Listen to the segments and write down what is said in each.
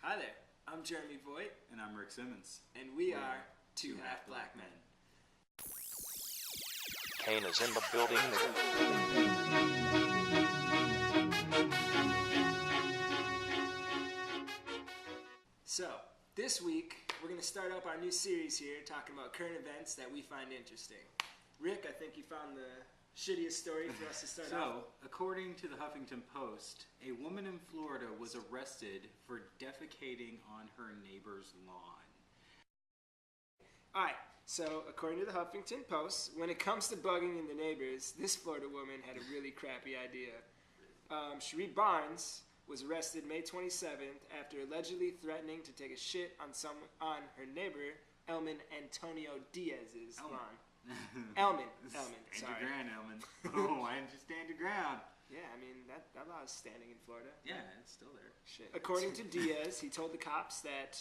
Hi there, I'm Jeremy Voigt. And I'm Rick Simmons. And we are Two Half Black Men. Kane is in the building. So, this week, we're going to start up our new series here talking about current events that we find interesting. Rick, I think you found the shittiest story for us to start off. So, according to the Huffington Post, a woman in Florida was arrested for defecating on her neighbor's lawn. Alright, so according to the Huffington Post, when it comes to bugging in the neighbors, this Florida woman had a really crappy idea. Cherie Barnes was arrested May 27th after allegedly threatening to take a shit on her neighbor, Elman Antonio Diaz's lawn. Elman, Stand sorry. your ground, Elman. Oh, why didn't you stand your ground? Yeah, I mean, that law is standing in Florida. Yeah, it's still there. Shit. According to Diaz, he told the cops that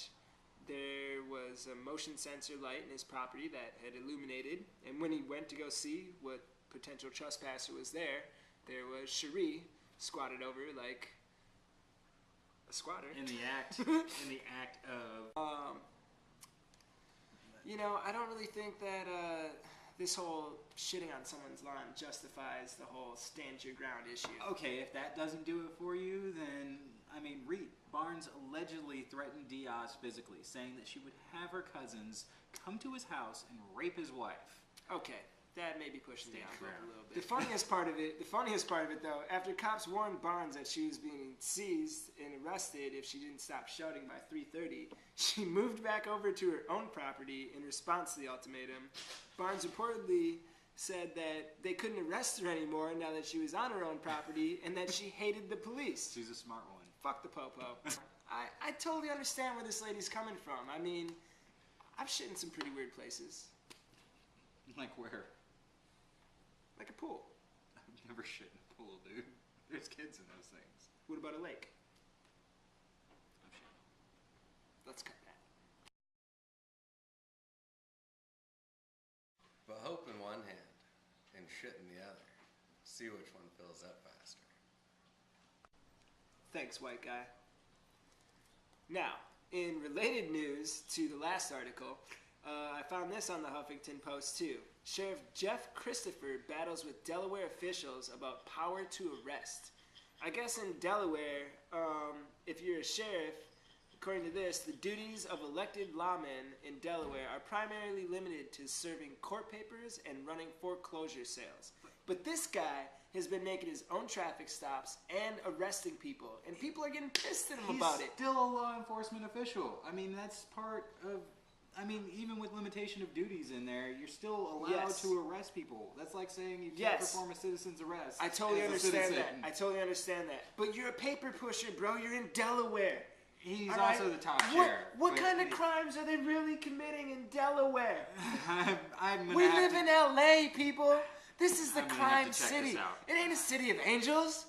there was a motion sensor light in his property that had illuminated, and when he went to go see what potential trespasser was there was Cherie squatted over like a squatter. In the act of... You know, I don't really think that this whole shitting on someone's lawn justifies the whole stand your ground issue. Okay, if that doesn't do it for you, then, I mean, read. Barnes allegedly threatened Diaz physically, saying that she would have her cousins come to his house and rape his wife. Okay, that may be pushing the envelope a little bit. The funniest part of it though, after cops warned Barnes that she was being seized and arrested if she didn't stop shouting by 3:30, she moved back over to her own property in response to the ultimatum. Barnes reportedly said that they couldn't arrest her anymore now that she was on her own property and that she hated the police. She's a smart one. Fuck the popo. I totally understand where this lady's coming from. I mean, I've shit in some pretty weird places. Like where? Like a pool. I've never shit in a pool, dude. There's kids in those things. What about a lake? I'm shit. Let's cut that. But hope in one hand and shit in the other. See which one fills up faster. Thanks, white guy. Now, in related news to the last article, I found this on the Huffington Post too. Sheriff Jeff Christopher battles with Delaware officials about power to arrest. I guess in Delaware, if you're a sheriff, according to this, the duties of elected lawmen in Delaware are primarily limited to serving court papers and running foreclosure sales. But this guy has been making his own traffic stops and arresting people, and people are getting pissed at him about it. He's still a law enforcement official. I mean, that's part of... I mean, even with limitation of duties in there, you're still allowed to arrest people. That's like saying you can't perform a citizen's arrest. I totally understand that. I totally understand that. But you're a paper pusher, bro. You're in Delaware. He's also the top sheriff. What kind of crimes are they really committing in Delaware? We live in LA, people. This is the crime city. It ain't a city of angels.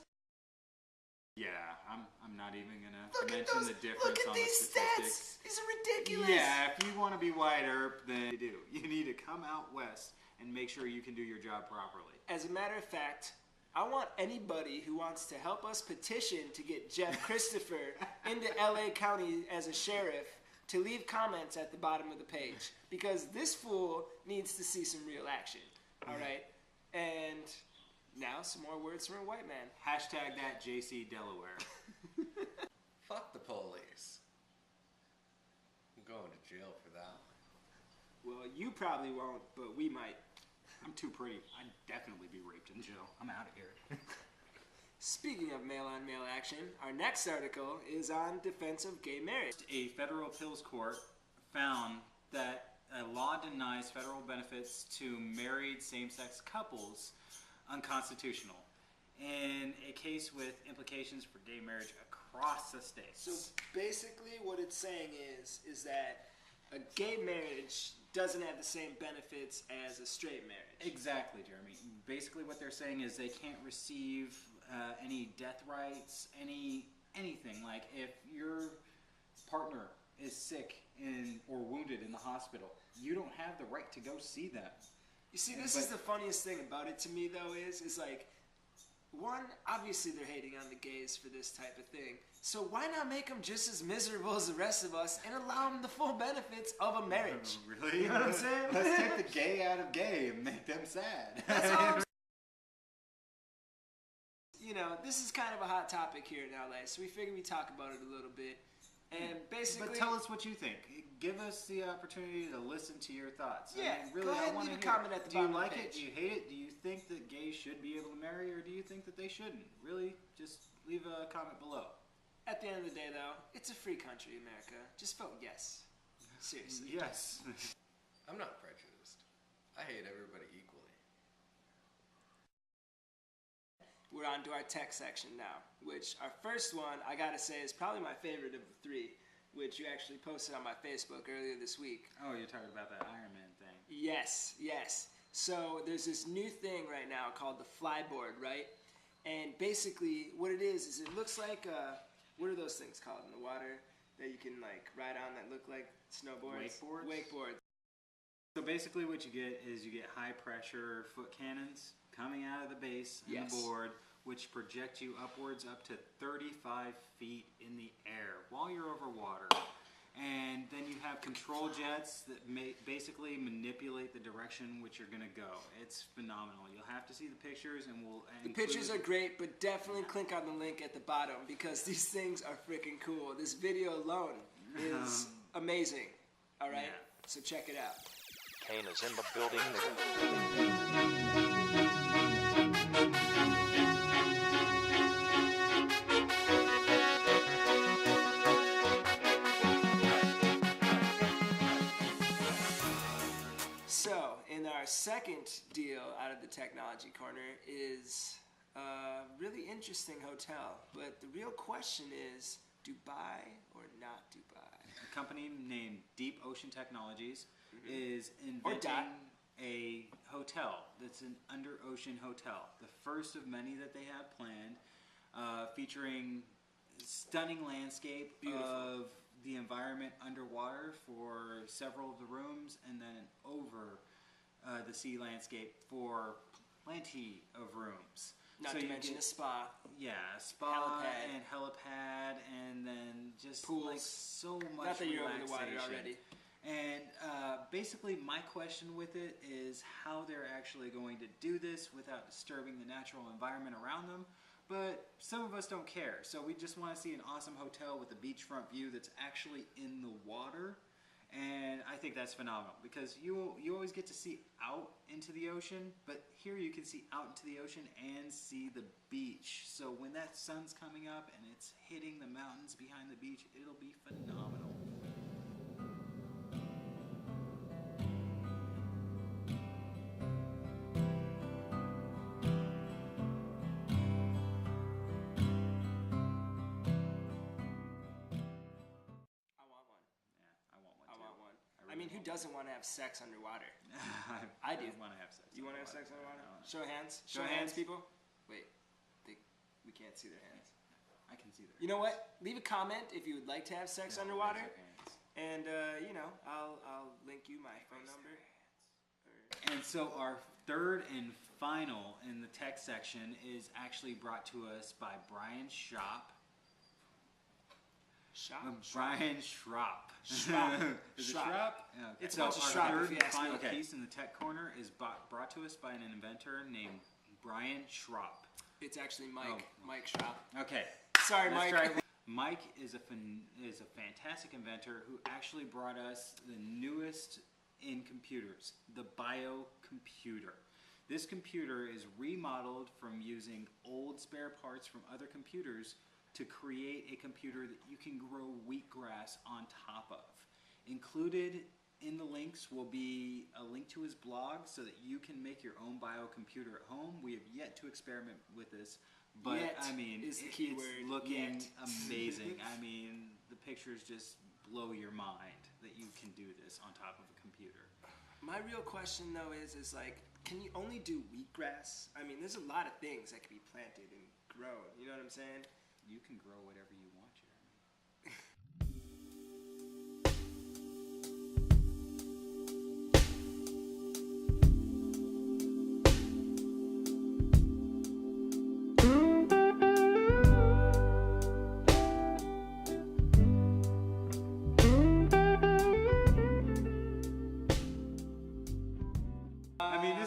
Yeah, I'm not even gonna mention the difference Look at on these the statistics. Stats. These are ridiculous. Yeah, if you want to be white Earp, then you do. You need to come out west and make sure you can do your job properly. As a matter of fact, I want anybody who wants to help us petition to get Jeff Christopher into LA County as a sheriff to leave comments at the bottom of the page, because this fool needs to see some real action. All right? And now some more words from a white man. Hashtag that JC Delaware. Fuck the police. I'm going to jail for that one. Well, you probably won't, but we might. I'm too pretty. I'd definitely be raped in jail. I'm out of here. Speaking of male-on-male action, our next article is on defense of gay marriage. A federal appeals court found that a law denies federal benefits to married same-sex couples unconstitutional in a case with implications for gay marriage across the states. So basically what it's saying is that a gay marriage doesn't have the same benefits as a straight marriage. Exactly, Jeremy. Basically what they're saying is they can't receive any death rights, anything. Like if your partner is sick or wounded in the hospital, you don't have the right to go see them. You see, this is the funniest thing about it to me, though, is like, one, obviously they're hating on the gays for this type of thing. So why not make them just as miserable as the rest of us and allow them the full benefits of a marriage? Really? You know what I'm saying? Let's take the gay out of gay and make them sad. That's all I'm You know, this is kind of a hot topic here in LA, so we figured we'd talk about it a little bit. And basically... But tell us what you think. Give us the opportunity to listen to your thoughts. Yeah, I mean, really, go ahead I and want to leave a hear. comment at the Do you bottom of like the it? page. Do you hate it? Do you think that gays should be able to marry, or do you think that they shouldn't? Really, just leave a comment below. At the end of the day, though, it's a free country, America. Just vote yes. Seriously. Yes. I'm not prejudiced. I hate everybody equally. We're on to our tech section now, which our first one, I gotta say, is probably my favorite of the three, which you actually posted on my Facebook earlier this week. Oh, you're talking about that Iron Man thing. Yes, yes. So there's this new thing right now called the flyboard, right? And basically what it is it looks like, what are those things called in the water that you can like ride on that look like snowboards? Wakeboards? Wakeboards. So basically what you get is you get high pressure foot cannons coming out of the base and Yes. the board, which project you upwards up to 35 feet in the air while you're over water. And then you have control jets that basically manipulate the direction which you're going to go. It's phenomenal. You'll have to see the pictures, and we'll The pictures are great, but definitely click on the link at the bottom because these things are freaking cool. This video alone is amazing. All right? Yeah. So check it out. Kane is in the building. So, in our second deal out of the technology corner is a really interesting hotel. But the real question is, Dubai or not Dubai? A company named Deep Ocean Technologies is Or inventing Dot. a hotel that's an under ocean hotel. The first of many that they have planned, featuring stunning landscape Beautiful. of the environment underwater for several of the rooms, and then over the sea landscape for plenty of rooms. Not So to you mention get- a spa. Yeah, spa Helipad. and helipad, and then just Pools. like so much Not that you're over the water relaxation. already. And basically, my question with it is how they're actually going to do this without disturbing the natural environment around them. But some of us don't care, so we just want to see an awesome hotel with a beachfront view that's actually in the water. And I think that's phenomenal because you always get to see out into the ocean, but here you can see out into the ocean and see the beach. So when that sun's coming up and it's hitting the mountains behind the beach, it'll be phenomenal. I want one. Yeah, I want one I too. want one. really I mean, who want doesn't want to have sex underwater? one. I do. want to have sex. You want to have sex underwater? I wanna- Show of hands. Show Show of of hands, hands. people. Wait, we can't see their hands. I can see that. You know what? Leave a comment if you would like to have sex Yeah, underwater, raise your hands. and you know, I'll link you my phone number. And so our third and final in the tech section is actually brought to us by Brian Shop. Shop. Brian Schropp. Schropp. Is it Schropp. Schropp? Yeah, okay. It's a So bunch of our Schropp, if third you and ask me. final Okay. piece in the tech corner is brought to us by an inventor named Brian Schropp. It's actually Mike. Oh. Mike Schropp. Okay. Sorry, Let's Mike. try- Mike is a fantastic inventor who actually brought us the newest in computers, the biocomputer. This computer is remodeled from using old spare parts from other computers to create a computer that you can grow wheatgrass on top of. Included in the links will be a link to his blog so that you can make your own biocomputer at home. We have yet to experiment with this, but Yet I mean, is the it's key word, looking yet. amazing. I mean, the pictures just blow your mind that you can do this on top of a computer. My real question though is like, can you only do wheatgrass? I mean, there's a lot of things that can be planted and grown. You know what I'm saying? You can grow whatever you want, Jeremy.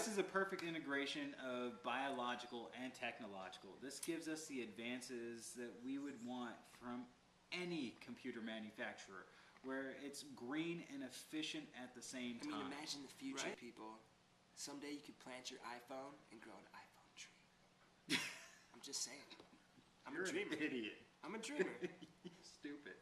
this is a perfect integration of biological and technological. This gives us the advances that we would want from any computer manufacturer, where it's green and efficient at the same time. I mean, imagine the future, right? people. Someday you could plant your iPhone and grow an iPhone tree. I'm just saying. I'm You're a dreamer. an idiot. I'm a dreamer. Stupid.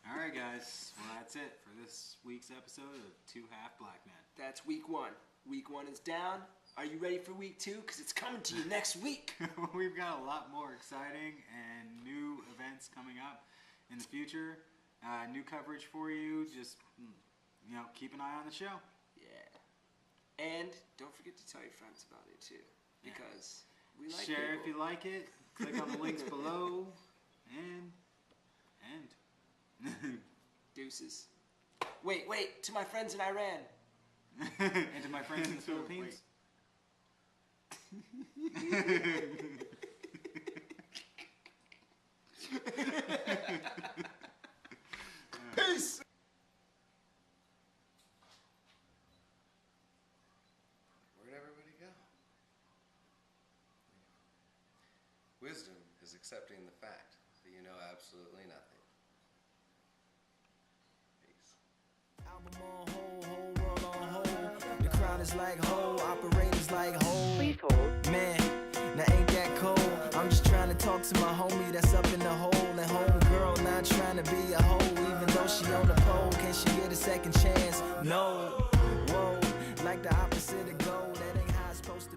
All right, guys. Well, that's it for this week's episode of Two Half Black Men. That's week 1. Week 1 is down. Are you ready for week 2? Because it's coming to you next week. We've got a lot more exciting and new events coming up in the future. New coverage for you. Just, keep an eye on the show. Yeah. And don't forget to tell your friends about it, too. Because we like Share people. if you like it. Click on the links below. And Deuces. Wait. To my friends in Iran. and to my friends in the Philippines. Peace! Where'd everybody go? Wisdom is accepting the fact that you know absolutely nothing. Peace. Album on hold, whole world on hold. The crowd is like hold, operators like hold. Please hold. Man, now ain't that cold? I'm just trying to talk to my homie that's up in the hole. And homegirl not trying to be a hoe, even though she on the pole. Can she get a second chance? No. Whoa, like the opposite of gold. That ain't how it's supposed to be.